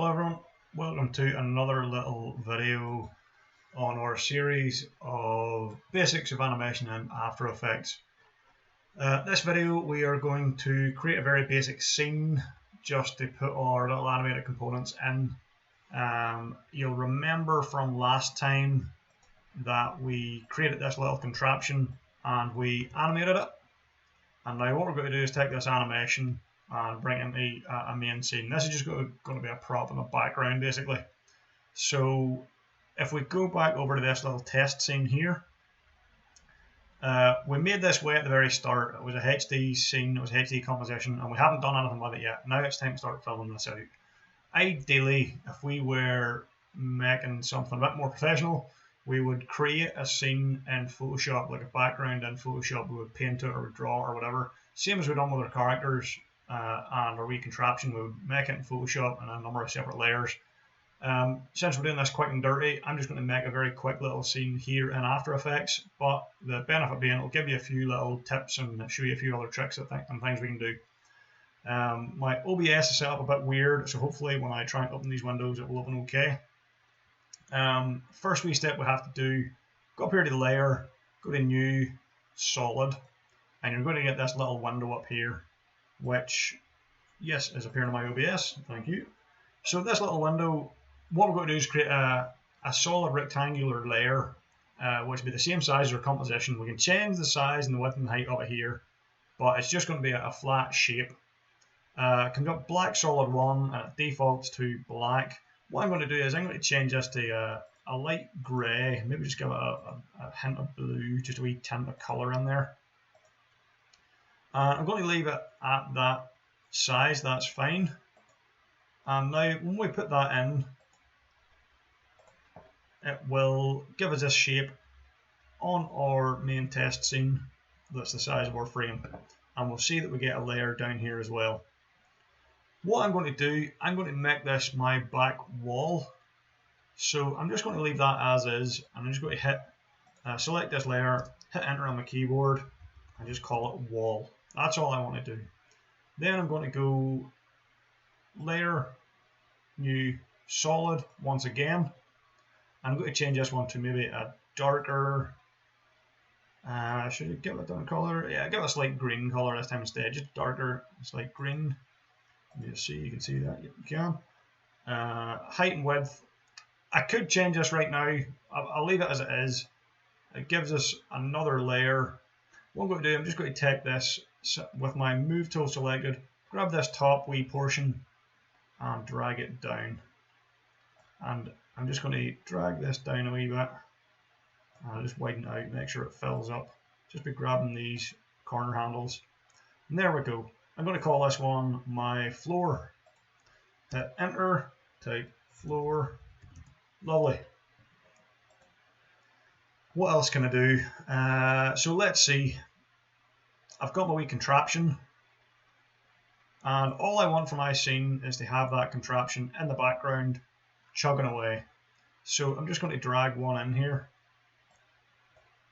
Hello everyone, welcome to another little video on our series of basics of animation in After Effects. This video we are going to create a very basic scene just to put our little animated components in. You'll remember from last time that we created this little contraption and we animated it. And now what we're going to do is take this animation and bring it into a main scene. This is just going to be a prop in the background basically. So if we go back over to this little test scene here, we made this way at the very start. It was a HD scene, it was HD composition, and we haven't done anything with it yet. Now it's time to start filling this out. Ideally, if we were making something a bit more professional, we would create a scene in Photoshop, like a background in Photoshop. We would paint it or draw or whatever. Same as we've done with our characters and our recontraction. We would make it in Photoshop in a number of separate layers. Since we're doing this quick and dirty, I'm just going to make a very quick little scene here in After Effects. But the benefit being, it'll give you a few little tips and show you a few other tricks and things we can do. My OBS is set up a bit weird, so hopefully when I try and open these windows, it will open okay. First wee step we have to do, go up here to the layer, go to New, Solid, and you're going to get this little window up here, which, yes, is appearing on my OBS, thank you. So this little window, what we're going to do is create a solid rectangular layer, which will be the same size as our composition. We can change the size and the width and height of it here, but it's just going to be a flat shape. It comes up black solid 1 and it defaults to black. What I'm going to do is I'm going to change this to a light grey, maybe just give it a hint of blue, just a wee tint of colour in there. I'm going to leave it at that size, that's fine. And now when we put that in, it will give us this shape on our main test scene that's the size of our frame. And we'll see that we get a layer down here as well. What I'm going to do, I'm going to make this my back wall. So I'm just going to leave that as is, and I'm just going to hit, select this layer, hit enter on my keyboard, and just call it wall. That's all I want to do. Then I'm going to go layer, new, solid once again. I'm going to change this one to maybe a darker, should I give it a different color? Yeah, give it a slight green color this time instead, just darker, slight green. You can see that, you can. Height and width, I could change this right now. I'll leave it as it is. It gives us another layer. What I'm going to do, I'm just going to take this with my move tool selected, grab this top wee portion and drag it down. And I'm just going to drag this down a wee bit. I'll just widen it out, make sure it fills up. Just be grabbing these corner handles. And there we go. I'm going to call this one my floor. Hit enter, type floor. Lovely. What else can I do? So let's see. I've got my wee contraption. And all I want for my scene is to have that contraption in the background chugging away. So I'm just going to drag one in here.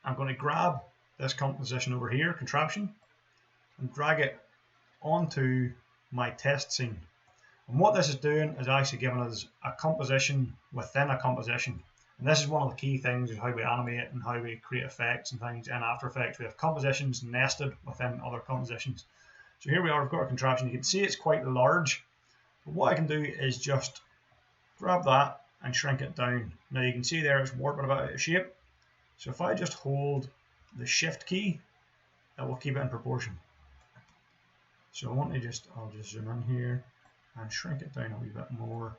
I'm going to grab this composition over here, contraption, and drag it onto my test scene. And what this is doing is actually giving us a composition within a composition. And this is one of the key things is how we animate and how we create effects and things in After Effects. We have compositions nested within other compositions. So here we are, we've got our contraption. You can see it's quite large. But what I can do is just grab that and shrink it down. Now you can see there it's warping about out of shape. So if I just hold the shift key, it will keep it in proportion. So I want to I'll just zoom in here and shrink it down a wee bit more.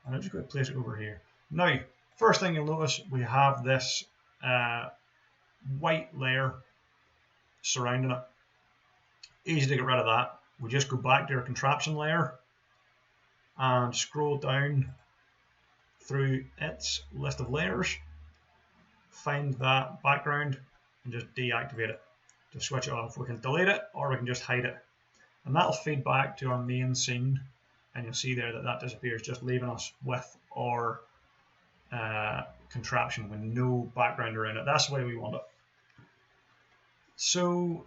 And I'm just going to place it over here. Now, first thing you'll notice, we have this white layer surrounding it. Easy to get rid of that. We just go back to our contraption layer and scroll down through its list of layers. Find that background and just deactivate it. Just switch it off. We can delete it or we can just hide it. And that'll feed back to our main scene, and you'll see there that that disappears, just leaving us with our contraption with no background around it. That's the way we want it. So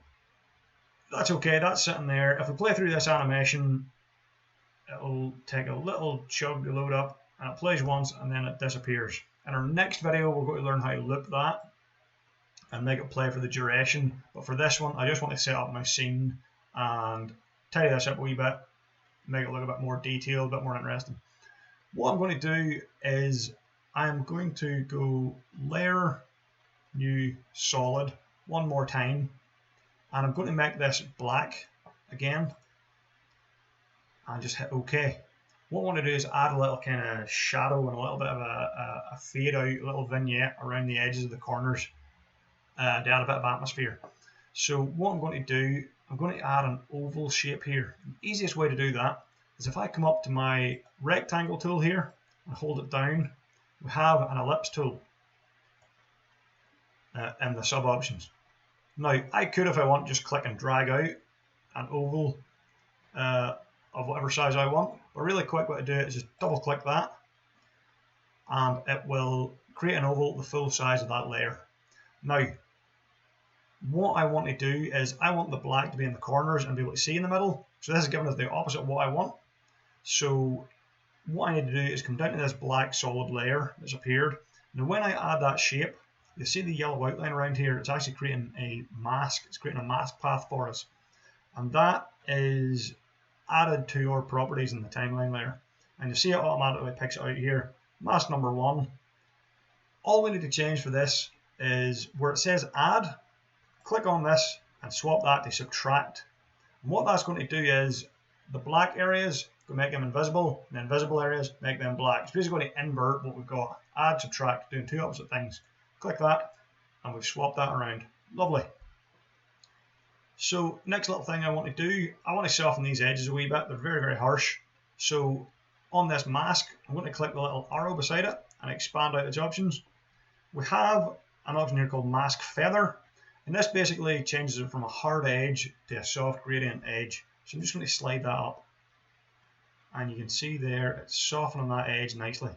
that's okay, that's sitting there. If we play through this animation, it'll take a little chug to load up, and it plays once and then it disappears. In our next video, we're going to learn how to loop that and make it play for the duration. But for this one, I just want to set up my scene and tidy this up a wee bit, make it look a bit more detailed, a bit more interesting. What I'm going to do is I'm going to go layer, new, solid one more time, and I'm going to make this black again and just hit OK. What I want to do is add a little kind of shadow and a little bit of a fade out, a little vignette around the edges of the corners to add a bit of atmosphere. So what I'm going to do, I'm going to add an oval shape here. The easiest way to do that is if I come up to my rectangle tool here and hold it down, we have an ellipse tool in the sub options. Now I could, if I want, just click and drag out an oval of whatever size I want, but really quick way to do it is just double click that and it will create an oval the full size of that layer. Now what I want to do is I want the black to be in the corners and be able to see in the middle, so this is giving us the opposite of what I want. So what I need to do is come down to this black solid layer that's appeared. Now when I add that shape, you see the yellow outline around here, it's actually creating a mask, it's creating a mask path for us, and that is added to our properties in the timeline layer, and you see it automatically picks it out here, mask number 1. All we need to change for this is where it says add, click on this and swap that to subtract. And what that's going to do is the black areas going to make them invisible, and the invisible areas make them black. It's basically going to invert what we've got, add, subtract, doing two opposite things. Click that and we've swapped that around. Lovely. So next little thing I want to do, I want to soften these edges a wee bit. They're very, very harsh. So on this mask, I'm going to click the little arrow beside it and expand out its options. We have an option here called Mask Feather, and this basically changes it from a hard edge to a soft gradient edge. So I'm just going to slide that up, and you can see there it's softening that edge nicely.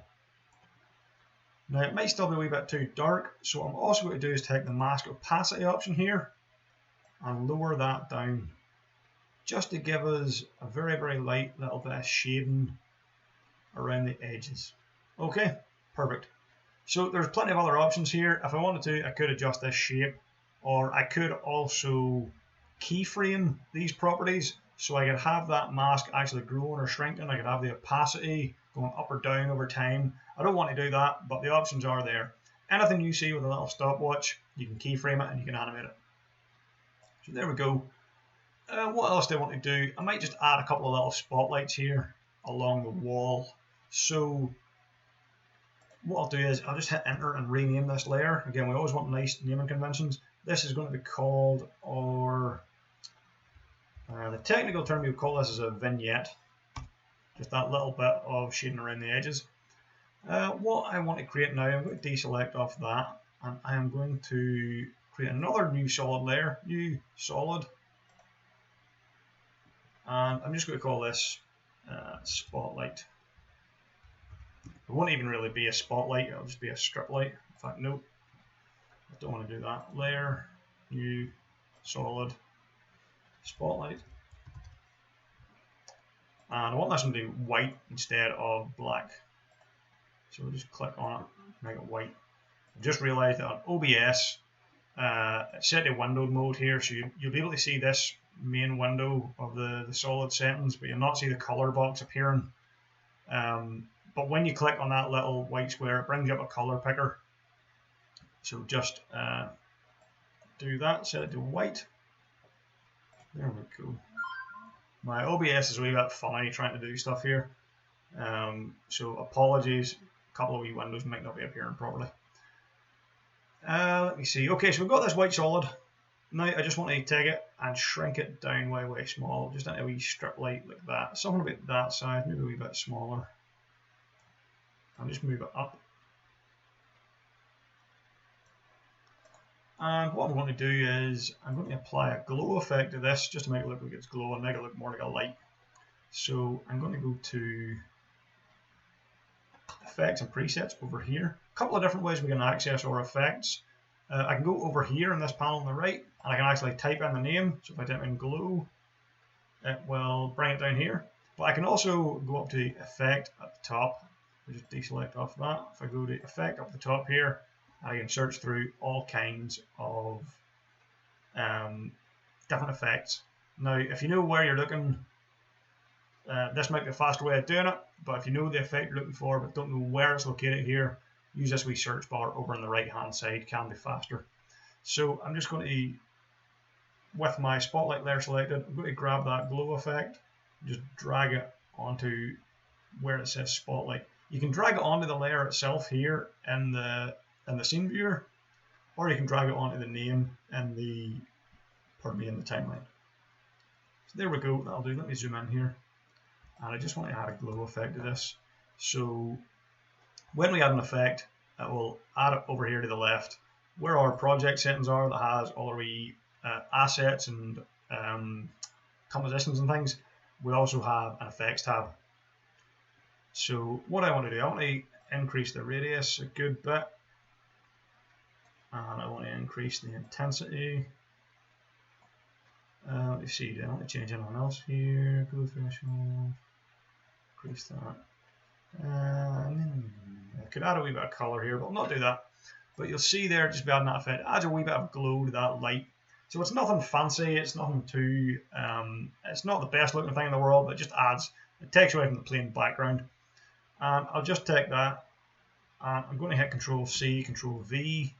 Now it might still be a wee bit too dark, so what I'm also going to do is take the mask opacity option here and lower that down just to give us a very, very light little bit of shading around the edges. Okay, perfect. So there's plenty of other options here. If I wanted to, I could adjust this shape, or I could also keyframe these properties so I could have that mask actually growing or shrinking. I could have the opacity going up or down over time. I don't want to do that, but the options are there. Anything you see with a little stopwatch, you can keyframe it and you can animate it. So there we go. What else do I want to do? I might just add a couple of little spotlights here along the wall. So what I'll do is I'll just hit enter and rename this layer. Again, we always want nice naming conventions. This is going to be called, or the technical term you would call this is a vignette. Just that little bit of shading around the edges. What I want to create now, I'm going to deselect off that, and I am going to create another new solid layer, new solid, and I'm just going to call this spotlight. It won't even really be a spotlight, it'll just be a strip light. In fact, no, I don't want to do that. Layer, new, solid, spotlight. And I want this one to be white instead of black. So we'll just click on it, make it white. I just realized that on OBS, it's set to windowed mode here, so you'll be able to see this main window of the solid settings, but you'll not see the color box appearing. But when you click on that little white square, it brings up a color picker. So just do that, set it to white. There we go. My OBS is a wee bit funny trying to do stuff here. So apologies, a couple of wee windows might not be appearing properly. Let me see. Okay, so we've got this white solid. Now I just want to take it and shrink it down way, way small, just into a wee strip light like that. Something about that size, maybe a wee bit smaller. I'll just move it up. And what I'm going to do is I'm going to apply a glow effect to this just to make it look like it's glowing, make it look more like a light. So I'm going to go to effects and presets over here. A couple of different ways we can access our effects. I can go over here in this panel on the right, and I can actually type in the name. So if I type in glow, it will bring it down here. But I can also go up to Effect at the top. I'll just deselect off that. If I go to Effect up the top here, I can search through all kinds of different effects. Now, if you know where you're looking, this might be a faster way of doing it, but if you know the effect you're looking for but don't know where it's located here, use this wee search bar over on the right hand side, can be faster. So I'm just going to, with my spotlight layer selected, I'm going to grab that glow effect, just drag it onto where it says spotlight. You can drag it onto the layer itself here in the scene viewer, or you can drag it onto the name in the timeline. So there we go, that'll do. Let me zoom in here. And I just want to add a glow effect to this. So when we add an effect, it will add it over here to the left where our project settings are, that has all our assets and compositions and things. We also have an effects tab. So what I want to do, I want to increase the radius a good bit, and I want to increase the intensity. Let's see, do I want to change anything else here? Glow threshold, increase that. I could add a wee bit of color here, but I'll not do that. But you'll see there, just by adding that effect, it adds a wee bit of glow to that light. So it's nothing fancy, it's nothing too, it's not the best looking thing in the world, but it just adds, it takes away from the plain background. And I'll just take that, and I'm going to hit Control C, Control V,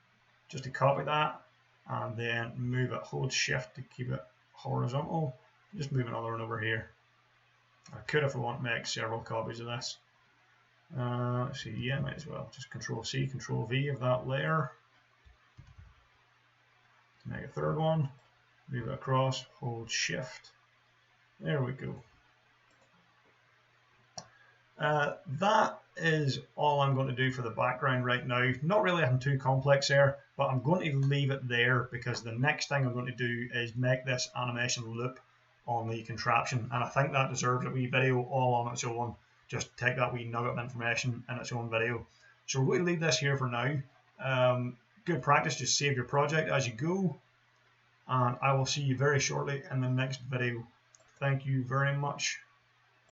just to copy that, and then move it, hold Shift to keep it horizontal, just move another one over here. I could, if I want, make several copies of this. Let's see, yeah, might as well. Just Control C, Control V of that layer. Make a third one, move it across, hold Shift. There we go. That is all I'm going to do for the background right now. Not really anything too complex there, but I'm going to leave it there because the next thing I'm going to do is make this animation loop on the contraption, and I think that deserves a wee video all on its own. Just take that wee nugget of information in its own video. So we're going to leave this here for now. Good practice, just save your project as you go, and I will see you very shortly in the next video. Thank you very much.